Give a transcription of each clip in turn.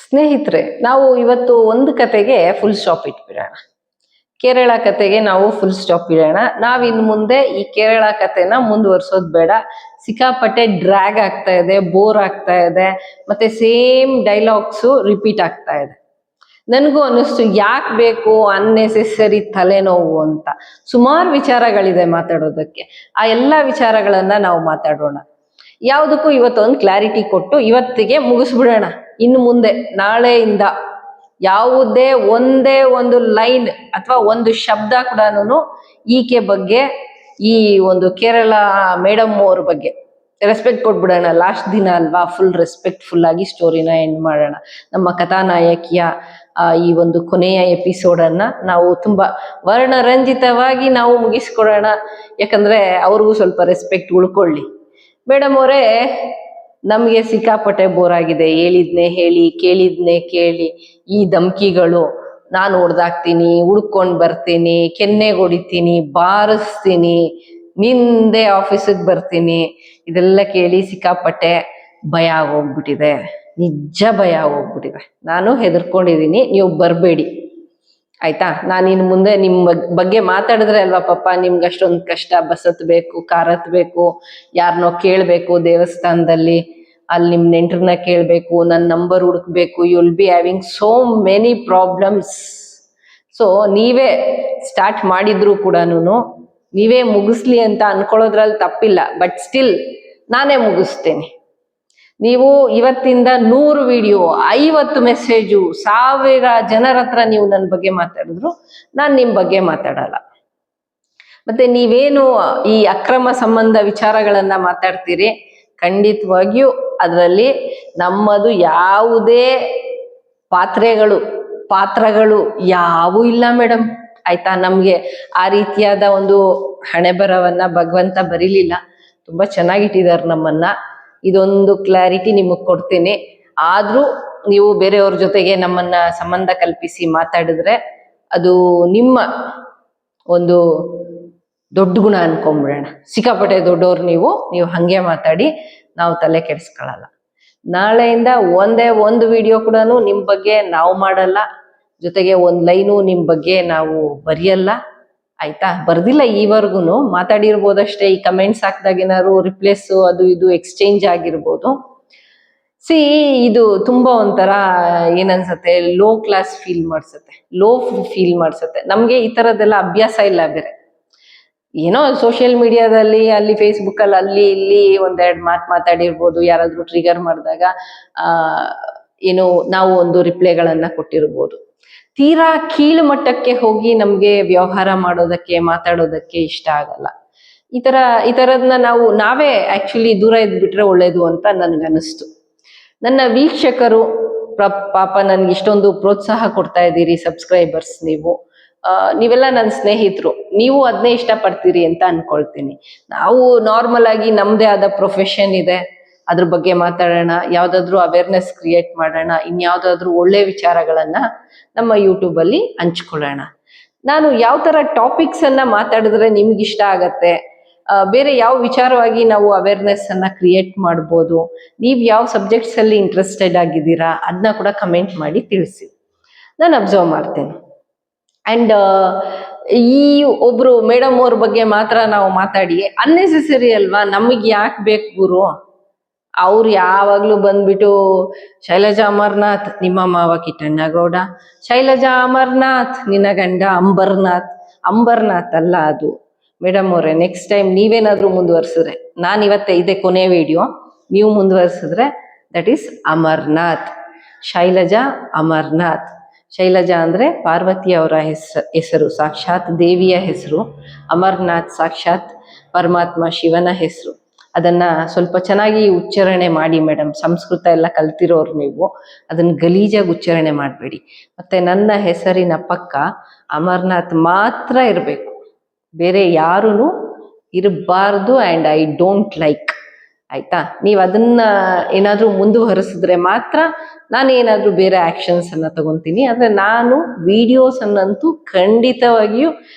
ಸ್ನೇಹಿತರೆ, ನಾವು ಇವತ್ತು ಒಂದು ಕತೆಗೆ ಫುಲ್ ಸ್ಟಾಪ್ ಇಟ್ಬಿಡೋಣ. ಕೇರಳ ಕತೆಗೆ ನಾವು ಫುಲ್ ಸ್ಟಾಪ್ ಇಡೋಣ. ಇನ್ನು ಮುಂದೆ ಈ ಕೇರಳ ಕತೆನ ಮುಂದುವರ್ಸೋದು ಬೇಡ. ಸಿಕ್ಕಾಪಟ್ಟೆ ಡ್ರ್ಯಾಗ್ ಆಗ್ತಾ ಇದೆ, ಬೋರ್ ಆಗ್ತಾ ಇದೆ, ಮತ್ತೆ ಸೇಮ್ ಡೈಲಾಗ್ಸು ರಿಪೀಟ್ ಆಗ್ತಾ ಇದೆ. ನನಗೂ ಅನ್ನಿಸ್ತು ಯಾಕೆ ಬೇಕು ಅನ್ನೆಸೆಸರಿ ತಲೆನೋವು ಅಂತ. ಸುಮಾರು ವಿಚಾರಗಳಿದೆ ಮಾತಾಡೋದಕ್ಕೆ. ಆ ಎಲ್ಲ ವಿಚಾರಗಳನ್ನ ನಾವು ಮಾತಾಡೋಣ. ಯಾವುದಕ್ಕೂ ಇವತ್ತೊಂದು ಕ್ಲಾರಿಟಿ ಕೊಟ್ಟು ಇವತ್ತಿಗೆ ಮುಗಿಸ್ಬಿಡೋಣ. ಇನ್ನು ಮುಂದೆ ನಾಳೆಯಿಂದ ಯಾವುದೇ ಒಂದೇ ಒಂದು ಲೈನ್ ಅಥವಾ ಒಂದು ಶಬ್ದ ಕೂಡ ಈಕೆ ಬಗ್ಗೆ, ಈ ಒಂದು ಕೇರಳ ಮೇಡಮ್ ಅವ್ರ ಬಗ್ಗೆ ರೆಸ್ಪೆಕ್ಟ್ ಕೊಟ್ಬಿಡೋಣ. ಲಾಸ್ಟ್ ದಿನ ಅಲ್ವಾ, ಫುಲ್ ರೆಸ್ಪೆಕ್ಟ್ಫುಲ್ ಆಗಿ ಸ್ಟೋರಿನ ಎಂಡ್ ಮಾಡೋಣ. ನಮ್ಮ ಕಥಾನಾಯಕಿಯ ಈ ಒಂದು ಕೊನೆಯ ಎಪಿಸೋಡನ್ನ ನಾವು ತುಂಬಾ ವರ್ಣರಂಜಿತವಾಗಿ ನಾವು ಮುಗಿಸ್ಕೊಡೋಣ. ಯಾಕಂದ್ರೆ ಅವ್ರಿಗೂ ಸ್ವಲ್ಪ ರೆಸ್ಪೆಕ್ಟ್ ಉಳ್ಕೊಳ್ಳಿ. ಮೇಡಮ್ ಅವರೇ, ನಮಗೆ ಸಿಕ್ಕಾಪಟ್ಟೆ ಬೋರ್ ಆಗಿದೆ. ಹೇಳಿದ್ನೆ ಹೇಳಿ, ಕೇಳಿದ್ನೆ ಕೇಳಿ, ಈ ಧಮ್ಕಿಗಳು, ನಾನು ಹೊಡ್ದಾಕ್ತೀನಿ, ಹುಡ್ಕೊಂಡು ಬರ್ತೀನಿ, ಕೆನ್ನೆಗೆ ಹೊಡಿತೀನಿ, ಬಾರಿಸ್ತೀನಿ, ನಿಂದೆ ಆಫೀಸಿಗೆ ಬರ್ತೀನಿ, ಇದೆಲ್ಲ ಕೇಳಿ ಸಿಕ್ಕಾಪಟ್ಟೆ ಭಯ ಆಗೋಗ್ಬಿಟ್ಟಿದೆ. ನಿಜ ಭಯ ಆಗೋಗ್ಬಿಟ್ಟಿದೆ. ನಾನು ಹೆದರ್ಕೊಂಡಿದ್ದೀನಿ, ನೀವು ಬರಬೇಡಿ ಆಯ್ತಾ. ನಾನು ಇನ್ನು ಮುಂದೆ ನಿಮ್ಮ ಬಗ್ಗೆ ಮಾತಾಡಿದ್ರೆ ಅಲ್ವಾ ಪಾಪ ನಿಮ್ಗೆ ಅಷ್ಟೊಂದು ಕಷ್ಟ. ಬಸ್ ಹತ್ಬೇಕು, ಕಾರ್ ಹತ್ಬೇಕು, ಯಾರನ್ನೋ ಕೇಳಬೇಕು ದೇವಸ್ಥಾನದಲ್ಲಿ, ಅಲ್ಲಿ ನಿಮ್ಮ ನೆಂಟ್ರನ್ನ ಕೇಳಬೇಕು, ನನ್ನ ನಂಬರ್ ಹುಡುಕ್ಬೇಕು. You will be having so many problems. So ನೀವೇ ಸ್ಟಾರ್ಟ್ ಮಾಡಿದ್ರು ಕೂಡ ನೀವೇ ಮುಗಿಸ್ಲಿ ಅಂತ ಅನ್ಕೊಳ್ಳೋದ್ರಲ್ಲಿ ತಪ್ಪಿಲ್ಲ. ಬಟ್ ಸ್ಟಿಲ್ ನಾನೇ ಮುಗಿಸ್ತೇನೆ. ನೀವು ಇವತ್ತಿಂದ 100 ವಿಡಿಯೋ, 50 ಮೆಸೇಜು, 1000 ಜನರ ಹತ್ರ ನೀವು ನನ್ನ ಬಗ್ಗೆ ಮಾತಾಡಿದ್ರು ನಾನು ನಿಮ್ಮ ಬಗ್ಗೆ ಮಾತಾಡಲ್ಲ. ಮತ್ತೆ ನೀವೇನು ಈ ಅಕ್ರಮ ಸಂಬಂಧ ವಿಚಾರಗಳನ್ನ ಮಾತಾಡ್ತೀರಿ, ಖಂಡಿತವಾಗಿಯೂ ಅದರಲ್ಲಿ ನಮ್ಮದು ಯಾವುದೇ ಪಾತ್ರಗಳು ಯಾವೂ ಇಲ್ಲ ಮೇಡಮ್ ಆಯ್ತಾ. ನಮ್ಗೆ ಆ ರೀತಿಯಾದ ಒಂದು ಹಣೆ ಬರವನ್ನ ಭಗವಂತ ಬರೀಲಿಲ್ಲ. ತುಂಬಾ ಚೆನ್ನಾಗಿಟ್ಟಿದ್ದಾರೆ ನಮ್ಮನ್ನ. ಇದೊಂದು ಕ್ಲಾರಿಟಿ ನಿಮಗೆ ಕೊಡ್ತೀನಿ. ಆದ್ರೂ ನೀವು ಬೇರೆಯವ್ರ ಜೊತೆಗೆ ನಮ್ಮನ್ನ ಸಂಬಂಧ ಕಲ್ಪಿಸಿ ಮಾತಾಡಿದ್ರೆ ಅದು ನಿಮ್ಮ ಒಂದು ದೊಡ್ಡ ಗುಣ ಅನ್ಕೊಂಡ್ಬಿಡೋಣ. ಸಿಕ್ಕಾಪಟ್ಟೆ ದೊಡ್ಡವ್ರು ನೀವು ಹಂಗೆ ಮಾತಾಡಿ, ನಾವು ತಲೆ ಕೆಡಿಸ್ಕೊಳ್ಳಲ್ಲ. ನಾಳೆಯಿಂದ ಒಂದೇ ಒಂದು ವಿಡಿಯೋ ಕೂಡ ನಿಮ್ ಬಗ್ಗೆ ನಾವು ಮಾಡಲ್ಲ, ಜೊತೆಗೆ ಒಂದು ಲೈನು ನಿಮ್ ಬಗ್ಗೆ ನಾವು ಬರೆಯಲ್ಲ ಆಯ್ತಾ. ಬರ್ದಿಲ್ಲ ಈವರೆಗೂ, ಮಾತಾಡಿರ್ಬೋದಷ್ಟೇ. ಈ ಕಮೆಂಟ್ಸ್ ಹಾಕ್ದಾಗ ಏನಾದ್ರು ರಿಪ್ಲೇಸ್ ಅದು ಇದು ಎಕ್ಸ್ಚೇಂಜ್ ಆಗಿರ್ಬೋದು. ಇದು ತುಂಬಾ ಒಂಥರ ಏನನ್ಸತ್ತೆ, ಲೋ ಕ್ಲಾಸ್ ಫೀಲ್ ಮಾಡ್ಸತ್ತೆ. ನಮ್ಗೆ ಈ ತರದ್ದೆಲ್ಲ ಅಭ್ಯಾಸ ಇಲ್ಲ. ಬೇರೆ ಏನೋ ಸೋಷಿಯಲ್ ಮೀಡಿಯಾದಲ್ಲಿ, ಅಲ್ಲಿ ಫೇಸ್ಬುಕ್ ಅಲ್ಲಿ ಇಲ್ಲಿ ಒಂದೆರಡು ಮಾತಾಡಿರ್ಬೋದು. ಯಾರಾದ್ರೂ ಟ್ರಿಗರ್ ಮಾಡಿದಾಗ ಏನೋ ನಾವು ಒಂದು ರಿಪ್ಲೈಗಳನ್ನ ಕೊಟ್ಟಿರ್ಬೋದು. ತೀರಾ ಕೀಳು ಮಟ್ಟಕ್ಕೆ ಹೋಗಿ ನಮ್ಗೆ ವ್ಯವಹಾರ ಮಾಡೋದಕ್ಕೆ, ಮಾತಾಡೋದಕ್ಕೆ ಇಷ್ಟ ಆಗಲ್ಲ. ಈ ತರದ್ನ ನಾವೇ ಆಕ್ಚುಲಿ ದೂರ ಇದ್ಬಿಟ್ರೆ ಒಳ್ಳೇದು ಅಂತ ನನ್ಗನ್ನಿಸ್ತು. ನನ್ನ ವೀಕ್ಷಕರು ಪಾಪ ನನ್ಗೆ ಇಷ್ಟೊಂದು ಪ್ರೋತ್ಸಾಹ ಕೊಡ್ತಾ ಇದ್ದೀರಿ, ಸಬ್ಸ್ಕ್ರೈಬರ್ಸ್ ನೀವೆಲ್ಲ ನನ್ನ ಸ್ನೇಹಿತರು, ನೀವು ಅದನ್ನೇ ಇಷ್ಟಪಡ್ತೀರಿ ಅಂತ ಅನ್ಕೊಳ್ತೀನಿ. ನಾವು ನಾರ್ಮಲ್ ಆಗಿ ನಮ್ದೇ ಆದ ಪ್ರೊಫೆಷನ್ ಇದೆ, ಅದ್ರ ಬಗ್ಗೆ ಮಾತಾಡೋಣ, ಯಾವ್ದಾದ್ರು ಅವೇರ್ನೆಸ್ ಕ್ರಿಯೇಟ್ ಮಾಡೋಣ, ಇನ್ಯಾವ್ದಾದ್ರು ಒಳ್ಳೆ ವಿಚಾರಗಳನ್ನ ನಮ್ಮ ಯೂಟ್ಯೂಬ್ ಅಲ್ಲಿ ಹಂಚ್ಕೊಳ್ಳೋಣ. ನಾನು ಯಾವ ತರ ಟಾಪಿಕ್ಸ್ ಅನ್ನ ಮಾತಾಡಿದ್ರೆ ನಿಮ್ಗೆ ಇಷ್ಟ ಆಗತ್ತೆ, ಬೇರೆ ಯಾವ ವಿಚಾರವಾಗಿ ನಾವು ಅವೇರ್ನೆಸ್ ಅನ್ನ ಕ್ರಿಯೇಟ್ ಮಾಡ್ಬೋದು, ನೀವು ಯಾವ ಸಬ್ಜೆಕ್ಟ್ಸ್ ಅಲ್ಲಿ ಇಂಟ್ರೆಸ್ಟೆಡ್ ಆಗಿದ್ದೀರಾ ಅದನ್ನ ಕೂಡ ಕಮೆಂಟ್ ಮಾಡಿ ತಿಳಿಸಿ. ನಾನು ಅಬ್ಸರ್ವ್ ಮಾಡ್ತೇನೆ. ಅಂಡ್ ಈ ಒಬ್ರು ಮೇಡಮ್ ಅವ್ರ ಬಗ್ಗೆ ಮಾತ್ರ ನಾವು ಮಾತಾಡಿ ಅನ್ನೆಸೆಸರಿ ಅಲ್ವಾ, ನಮಗೆ ಯಾಕೆ ಬೇಕು ಗುರು. ಅವ್ರು ಯಾವಾಗ್ಲೂ ಬಂದ್ಬಿಟ್ಟು ಶೈಲಜಾ ಅಮರ್ನಾಥ್ ನಿಮ್ಮ ಮಾವ ಕಿಟ್ಟಣ್ಣಗೌಡ, ಶೈಲಜಾ ಅಮರ್ನಾಥ್ ನಿನ್ನ ಗಂಡ ಅಂಬರ್ನಾಥ್ ಅಲ್ಲ ಅದು. ಮೇಡಮ್ ಅವರೇ, ನೆಕ್ಸ್ಟ್ ಟೈಮ್ ನೀವೇನಾದ್ರೂ ಮುಂದುವರ್ಸಿದ್ರೆ, ಇವತ್ತೇ ಇದೆ ಕೊನೆ ವಿಡಿಯೋ, ನೀವು ಮುಂದುವರ್ಸಿದ್ರೆ ದಟ್ ಈಸ್ ಅಮರ್ನಾಥ್. ಶೈಲಜಾ ಅಮರ್ನಾಥ್. ಶೈಲಜಾ ಅಂದ್ರೆ ಪಾರ್ವತಿ ಅವರ ಹೆಸರು, ಸಾಕ್ಷಾತ್ ದೇವಿಯ ಹೆಸರು. ಅಮರ್ನಾಥ್ ಸಾಕ್ಷಾತ್ ಪರಮಾತ್ಮ ಶಿವನ ಹೆಸರು. ಅದನ್ನ ಸ್ವಲ್ಪ ಚೆನ್ನಾಗಿ ಉಚ್ಚಾರಣೆ ಮಾಡಿ ಮೇಡಮ್. ಸಂಸ್ಕೃತ ಎಲ್ಲ ಕಲ್ತಿರೋರು ನೀವು, ಅದನ್ನ ಗಲೀಜಾಗಿ ಉಚ್ಚಾರಣೆ ಮಾಡಬೇಡಿ. ಮತ್ತೆ ನನ್ನ ಹೆಸರಿನ ಪಕ್ಕ ಅಮರ್ನಾಥ್ ಮಾತ್ರ ಇರಬೇಕು, ಬೇರೆ ಯಾರೂ ಇರಬಾರ್ದು. ಆ್ಯಂಡ್ ಐ ಡೋಂಟ್ ಲೈಕ್ ಆಯ್ತಾ. ನೀವು ಅದನ್ನ ಏನಾದ್ರೂ ಮುಂದುವರಿಸಿದ್ರೆ ಮಾತ್ರ ನಾನು ಏನಾದ್ರೂ ಬೇರೆ ಆಕ್ಷನ್ಸ್ ಅನ್ನ ತಗೊಂತೀನಿ. ಅಂದ್ರೆ ನಾನು ವಿಡಿಯೋಸ್ ಅನ್ನಂತೂ ಖಂಡಿತವಾಗಿಯೂ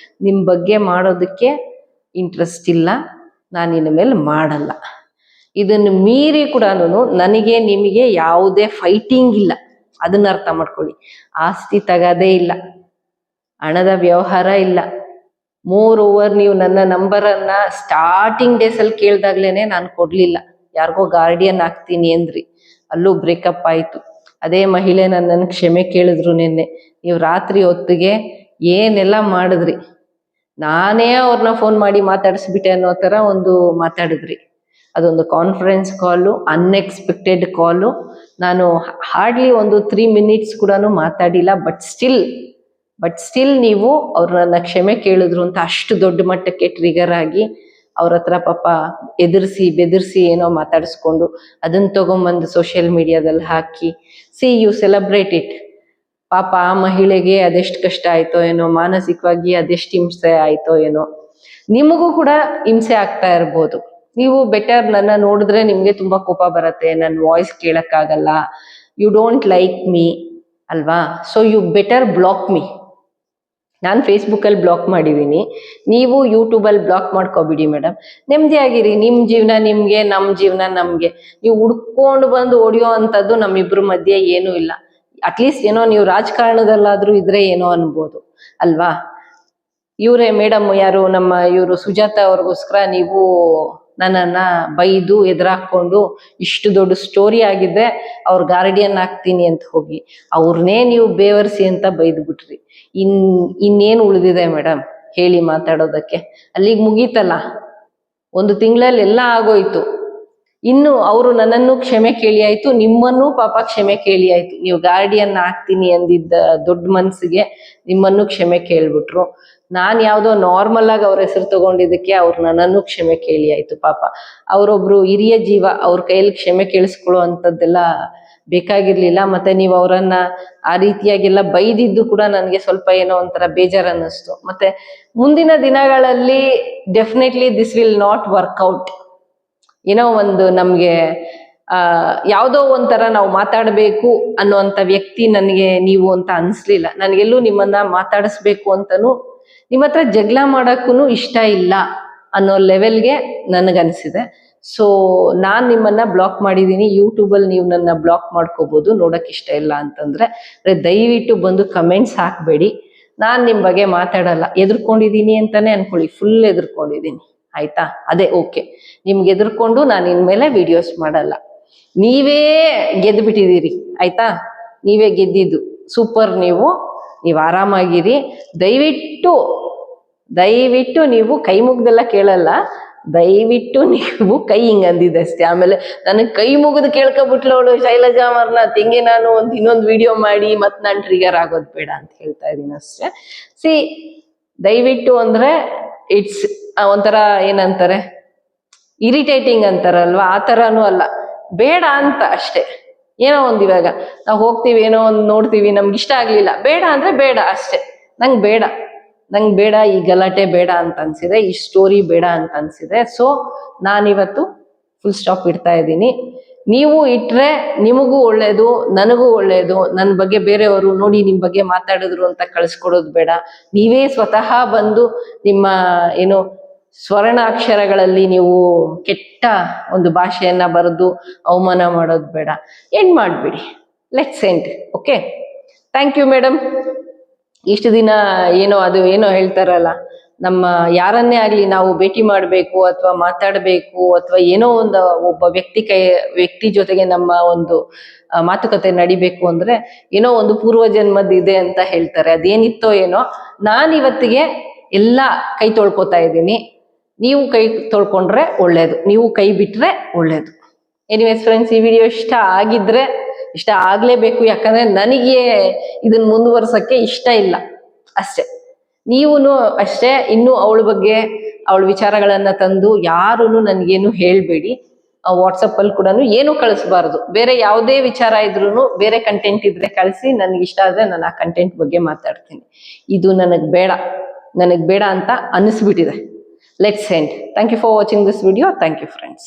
ನಿಮ್ಮ ಬಗ್ಗೆ ಮಾಡೋದಕ್ಕೆ ಇಂಟ್ರೆಸ್ಟ್ ಇಲ್ಲ, ನಾನು ಇನ್ನು ಮೇಲೆ ಮಾಡಲ್ಲ. ಇದನ್ನು ಮೀರಿ ಕೂಡ ನನಗೆ ನಿಮಗೆ ಯಾವುದೇ ಫೈಟಿಂಗ್ ಇಲ್ಲ ಅದನ್ನ ಅರ್ಥ ಮಾಡ್ಕೊಳ್ಳಿ. ಆಸ್ತಿ ತಗದೇ ಇಲ್ಲ, ಹಣದ ವ್ಯವಹಾರ ಇಲ್ಲ. ಮೋರ್ ಓವರ್ ನೀವು ನನ್ನ ನಂಬರನ್ನ ಸ್ಟಾರ್ಟಿಂಗ್ ಡೇಸ್ ಅಲ್ಲಿ ಕೇಳ್ದಾಗ್ಲೇನೆ ನಾನು ಕೊಡ್ಲಿಲ್ಲ. ಯಾರಿಗೋ ಗಾರ್ಡಿಯನ್ ಆಗ್ತೀನಿ ಅಂದ್ರಿ, ಅಲ್ಲೂ ಬ್ರೇಕಪ್ ಆಯ್ತು. ಅದೇ ಮಹಿಳೆ ನನ್ನನ್ನು ಕ್ಷಮೆ ಕೇಳಿದ್ರು ನಿನ್ನೆ. ನೀವು ರಾತ್ರಿ ಹೊತ್ತಿಗೆ ಏನೆಲ್ಲ ಮಾಡಿದ್ರಿ, ನಾನೇ ಅವ್ರನ್ನ ಫೋನ್ ಮಾಡಿ ಮಾತಾಡಿಸ್ಬಿಟ್ಟೆ ಅನ್ನೋ ತರ ಒಂದು ಮಾತಾಡಿದ್ರಿ. ಅದೊಂದು ಕಾನ್ಫರೆನ್ಸ್ ಕಾಲು, ಅನ್ಎಕ್ಸ್ಪೆಕ್ಟೆಡ್ ಕಾಲು. ನಾನು ಹಾರ್ಡ್ಲಿ ಒಂದು 3 minutes ಕೂಡ ಮಾತಾಡಿಲ್ಲ. ಬಟ್ ಸ್ಟಿಲ್ ನೀವು ಅವ್ರನ್ನ ಕ್ಷಮೆ ಕೇಳಿದ್ರು ಅಂತ ಅಷ್ಟು ದೊಡ್ಡ ಮಟ್ಟಕ್ಕೆ ಟ್ರಿಗರ್ ಆಗಿ ಅವ್ರ ಹತ್ರ ಪಾಪ ಬೆದರ್ಸಿ ಏನೋ ಮಾತಾಡಿಸ್ಕೊಂಡು ಅದನ್ನ ತಗೊಂಬಂದು ಸೋಷಿಯಲ್ ಮೀಡಿಯಾದಲ್ಲಿ ಹಾಕಿ, ಯು ಸೆಲೆಬ್ರೇಟ್ ಇಟ್. ಪಾಪ ಆ ಮಹಿಳೆಗೆ ಅದೆಷ್ಟು ಕಷ್ಟ ಆಯ್ತೋ ಏನೋ, ಮಾನಸಿಕವಾಗಿ ಅದೆಷ್ಟು ಹಿಂಸೆ ಆಯ್ತೋ ಏನೋ. ನಿಮಗೂ ಕೂಡ ಹಿಂಸೆ ಆಗ್ತಾ ಇರ್ಬೋದು. ನೀವು ಬೆಟರ್ ನನ್ನ ನೋಡಿದ್ರೆ ನಿಮ್ಗೆ ತುಂಬಾ ಕೋಪ ಬರುತ್ತೆ, ನನ್ನ ವಾಯ್ಸ್ ಕೇಳಕ್ಕಾಗಲ್ಲ, ಯು ಡೋಂಟ್ ಲೈಕ್ ಮೀ ಅಲ್ವಾ? So you better block me. ನಾನು ಫೇಸ್ಬುಕ್ಕಲ್ಲಿ ಬ್ಲಾಕ್ ಮಾಡಿದ್ದೀನಿ, ನೀವು ಯೂಟ್ಯೂಬಲ್ಲಿ ಬ್ಲಾಕ್ ಮಾಡ್ಕೊಬಿಡಿ ಮೇಡಮ್. ನೆಮ್ಮದಿ ಆಗಿರಿ. ನಿಮ್ಮ ಜೀವನ ನಿಮ್ಗೆ, ನಮ್ಮ ಜೀವನ ನಮ್ಗೆ. ನೀವು ಹುಡ್ಕೊಂಡು ಬಂದು ಹೊಡಿಯೋ ಅಂಥದ್ದು ನಮ್ಮಿಬ್ರ ಮಧ್ಯೆ ಏನೂ ಇಲ್ಲ. ಅಟ್ಲೀಸ್ಟ್ ಏನೋ ನೀವು ರಾಜಕಾರಣದಲ್ಲಾದ್ರೂ ಇದ್ರೆ ಏನೋ ಅನ್ಬೋದು ಅಲ್ವಾ? ಇವರೇ ಮೇಡಮ್, ಯಾರು ನಮ್ಮ ಇವರು ಸುಜಾತ ಅವ್ರಿಗೋಸ್ಕರ ನೀವು ನನ್ನನ್ನ ಬೈದು ಎದುರಾಕೊಂಡು ಇಷ್ಟು ದೊಡ್ಡ ಸ್ಟೋರಿ ಆಗಿದ್ದೆ ಅವ್ರ ಗಾರ್ಡಿಯನ್ ಆಗ್ತೀನಿ ಅಂತ ಹೋಗಿ ಅವ್ರನ್ನೇ ನೀವು ಬೇವರ್ಸಿ ಅಂತ ಬೈದು ಬಿಟ್ರಿ. ಇನ್ನೇನು ಉಳಿದಿದೆ ಮೇಡಮ್ ಹೇಳಿ ಮಾತಾಡೋದಕ್ಕೆ? ಅಲ್ಲಿಗೆ ಮುಗೀತಲ್ಲ, 1 ತಿಂಗಳಲ್ಲಿ ಎಲ್ಲ ಆಗೋಯ್ತು. ಇನ್ನು ಅವರು ನನ್ನನ್ನು ಕ್ಷಮೆ ಕೇಳಿ ಆಯ್ತು, ನಿಮ್ಮನ್ನು ಪಾಪ ಕ್ಷಮೆ ಕೇಳಿ ಆಯ್ತು. ನೀವು ಗಾರ್ಡಿಯನ್ ಆಗ್ತೀನಿ ಅಂದಿದ್ದ ದೊಡ್ಡ ಮನ್ಸಿಗೆ ನಿಮ್ಮನ್ನು ಕ್ಷಮೆ ಕೇಳ್ಬಿಟ್ರು. ನಾನು ಯಾವುದೋ ನಾರ್ಮಲ್ ಆಗಿ ಅವ್ರ ಹೆಸರು ತಗೊಂಡಿದ್ದಕ್ಕೆ ಅವ್ರು ನನ್ನನ್ನು ಕ್ಷಮೆ ಕೇಳಿ ಆಯ್ತು. ಪಾಪ ಅವರೊಬ್ರು ಹಿರಿಯ ಜೀವ, ಅವ್ರ ಕೈಯಲ್ಲಿ ಕ್ಷಮೆ ಕೇಳಿಸ್ಕೊಳ್ಳೋ ಅಂಥದ್ದೆಲ್ಲ ಬೇಕಾಗಿರ್ಲಿಲ್ಲ. ಮತ್ತೆ ನೀವು ಅವರನ್ನ ಆ ರೀತಿಯಾಗೆಲ್ಲ ಬೈದಿದ್ದು ಕೂಡ ನನಗೆ ಸ್ವಲ್ಪ ಏನೋ ಒಂಥರ ಬೇಜಾರು ಅನ್ನಿಸ್ತು. ಮತ್ತೆ ಮುಂದಿನ ದಿನಗಳಲ್ಲಿ definitely this will not work out. ಏನೋ ಒಂದು ನಮ್ಗೆ ಯಾವುದೋ ಒಂಥರ ನಾವು ಮಾತಾಡಬೇಕು ಅನ್ನುವಂಥ ವ್ಯಕ್ತಿ ನನಗೆ ನೀವು ಅಂತ ಅನ್ಸ್ಲಿಲ್ಲ. ನನಗೆಲ್ಲೂ ನಿಮ್ಮನ್ನ ಮಾತಾಡಿಸ್ಬೇಕು ಅಂತನೂ ನಿಮ್ಮ ಹತ್ರ ಜಗಳ ಮಾಡೋಕ್ಕೂ ಇಷ್ಟ ಇಲ್ಲ ಅನ್ನೋ ಲೆವೆಲ್ಗೆ ನನಗನ್ಸಿದೆ. ಸೊ ನಾನು ನಿಮ್ಮನ್ನ ಬ್ಲಾಕ್ ಮಾಡಿದ್ದೀನಿ. ಯೂಟ್ಯೂಬಲ್ಲಿ ನೀವು ನನ್ನ ಬ್ಲಾಕ್ ಮಾಡ್ಕೋಬೋದು, ನೋಡಕ್ ಇಷ್ಟ ಇಲ್ಲ ಅಂತಂದ್ರೆ. ದಯವಿಟ್ಟು ಬಂದು ಕಮೆಂಟ್ಸ್ ಹಾಕಬೇಡಿ. ನಾನು ನಿಮ್ಮ ಬಗ್ಗೆ ಮಾತಾಡಲ್ಲ. ಎದುರ್ಕೊಂಡಿದ್ದೀನಿ ಅಂತಾನೆ ಅನ್ಕೊಳ್ಳಿ, ಫುಲ್ ಎದುರ್ಕೊಂಡಿದ್ದೀನಿ ಆಯ್ತಾ? ಅದೇ ಓಕೆ. ನಿಮ್ಗೆ ಎದುರ್ಕೊಂಡು ನಾನು ಇನ್ಮೇಲೆ ವಿಡಿಯೋಸ್ ಮಾಡಲ್ಲ. ನೀವೇ ಗೆದ್ದು ಬಿಟ್ಟಿದ್ದೀರಿ ಆಯ್ತಾ? ನೀವೇ ಗೆದ್ದಿದ್ದು. ಸೂಪರ್. ನೀವು ಆರಾಮಾಗಿರಿ. ದಯವಿಟ್ಟು ನೀವು ಕೈ ಮುಗ್ದೆಲ್ಲ ಕೇಳಲ್ಲ, ದಯವಿಟ್ಟು ನೀವು ಕೈ ಹಿಂಗ್ ಅಂದಿದ್ದೆ ಅಷ್ಟೇ. ಆಮೇಲೆ ನನಗೆ ಕೈ ಮುಗಿದು ಕೇಳ್ಕೊಬಿಟ್ಲವಳು ಶೈಲಜಾ ಅಮರ್ನಾಥ್, ಹಿಂಗೆ ನಾನು ಇನ್ನೊಂದು ವಿಡಿಯೋ ಮಾಡಿ ಮತ್ತೆ ನಾನು ಟ್ರಿಗರ್ ಆಗೋದು ಬೇಡ ಅಂತ ಹೇಳ್ತಾ ಇದ್ದೀನಿ ಅಷ್ಟೇ. ದಯವಿಟ್ಟು ಅಂದ್ರೆ ಇಟ್ಸ್ ಒಂಥರ ಏನಂತಾರೆ, ಇರಿಟೇಟಿಂಗ್ ಅಂತಾರಲ್ವಾ, ಆ ಥರನೂ ಅಲ್ಲ, ಬೇಡ ಅಂತ ಅಷ್ಟೇ. ಏನೋ ಒಂದು ಇವಾಗ ನಾವು ಹೋಗ್ತೀವಿ, ಏನೋ ಒಂದು ನೋಡ್ತೀವಿ, ನಮ್ಗೆ ಇಷ್ಟ ಆಗ್ಲಿಲ್ಲ, ಬೇಡ ಅಂದ್ರೆ ಬೇಡ ಅಷ್ಟೇ. ನಂಗೆ ಬೇಡ ಈ ಗಲಾಟೆ ಬೇಡ ಅಂತ ಅನ್ಸಿದೆ, ಈ ಸ್ಟೋರಿ ಬೇಡ ಅಂತ ಅನ್ಸಿದೆ. ಸೊ ನಾನಿವತ್ತು ಫುಲ್ ಸ್ಟಾಪ್ ಇಡ್ತಾ ಇದ್ದೀನಿ. ನೀವು ಇಟ್ರೆ ನಿಮಗೂ ಒಳ್ಳೇದು, ನನಗೂ ಒಳ್ಳೇದು. ನನ್ನ ಬಗ್ಗೆ ಬೇರೆಯವರು ನೋಡಿ ನಿಮ್ಮ ಬಗ್ಗೆ ಮಾತಾಡಿದ್ರು ಅಂತ ಕಳಿಸ್ಕೊಡೋದು ಬೇಡ. ನೀವೇ ಸ್ವತಃ ಬಂದು ನಿಮ್ಮ ಏನು ಸ್ವರ್ಣ ಅಕ್ಷರಗಳಲ್ಲಿ ನೀವು ಕೆಟ್ಟ ಒಂದು ಭಾಷೆಯನ್ನ ಬರೆದು ಅವಮಾನ ಮಾಡೋದು ಬೇಡ. ಎಂಡ್ ಮಾಡಿಬಿಡಿ. Let's end. Okay, thank you madam. ಇಷ್ಟು ದಿನ ಏನೋ ಹೇಳ್ತಾರಲ್ಲ, ನಮ್ಮ ಯಾರನ್ನೇ ಆಗ್ಲಿ ನಾವು ಭೇಟಿ ಮಾಡಬೇಕು ಅಥವಾ ಮಾತಾಡಬೇಕು ಅಥವಾ ಏನೋ ಒಂದು ಒಬ್ಬ ವ್ಯಕ್ತಿ ಜೊತೆಗೆ ನಮ್ಮ ಒಂದು ಮಾತುಕತೆ ನಡಿಬೇಕು ಅಂದ್ರೆ ಏನೋ ಒಂದು ಪೂರ್ವ ಜನ್ಮದ ಇದೆ ಅಂತ ಹೇಳ್ತಾರೆ. ಅದೇನಿತ್ತೋ ಏನೋ. ನಾನಿವತ್ತಿಗೆ ಎಲ್ಲ ಕೈ ತೊಳ್ಕೊತಾ ಇದ್ದೀನಿ. ನೀವು ಕೈ ತೊಳ್ಕೊಂಡ್ರೆ ಒಳ್ಳೇದು, ನೀವು ಕೈ ಬಿಟ್ರೆ ಒಳ್ಳೇದು. ಎನಿವೇಸ್ ಫ್ರೆಂಡ್ಸ್, ಈ ವಿಡಿಯೋ ಇಷ್ಟ ಆಗ್ಲೇಬೇಕು. ಯಾಕಂದ್ರೆ ನನಗೆ ಇದನ್ನ ಮುಂದುವರ್ಸಕ್ಕೆ ಇಷ್ಟ ಇಲ್ಲ ಅಷ್ಟೇ. ನೀವು ಅಷ್ಟೇ. ಇನ್ನು ಅವಳ ಬಗ್ಗೆ ಅವಳ ವಿಚಾರಗಳನ್ನ ತಂದು ಯಾರೂ ನನ್ಗೇನು ಹೇಳ್ಬೇಡಿ. ವಾಟ್ಸಪ್ ಅಲ್ಲಿ ಕೂಡ ಏನು ಕಳಿಸ್ಬಾರ್ದು. ಬೇರೆ ಯಾವುದೇ ವಿಚಾರ ಇದ್ರೂ, ಬೇರೆ ಕಂಟೆಂಟ್ ಇದ್ರೆ ಕಳಿಸಿ. ನನಗೆ ಇಷ್ಟ ಆದ್ರೆ ನಾನು ಆ ಕಂಟೆಂಟ್ ಬಗ್ಗೆ ಮಾತಾಡ್ತೀನಿ. ಇದು ನನಗೆ ಬೇಡ ಅಂತ ಅನಿಸ್ಬಿಟ್ಟಿದೆ. Let's end. Thank you for watching this video. Thank you, friends.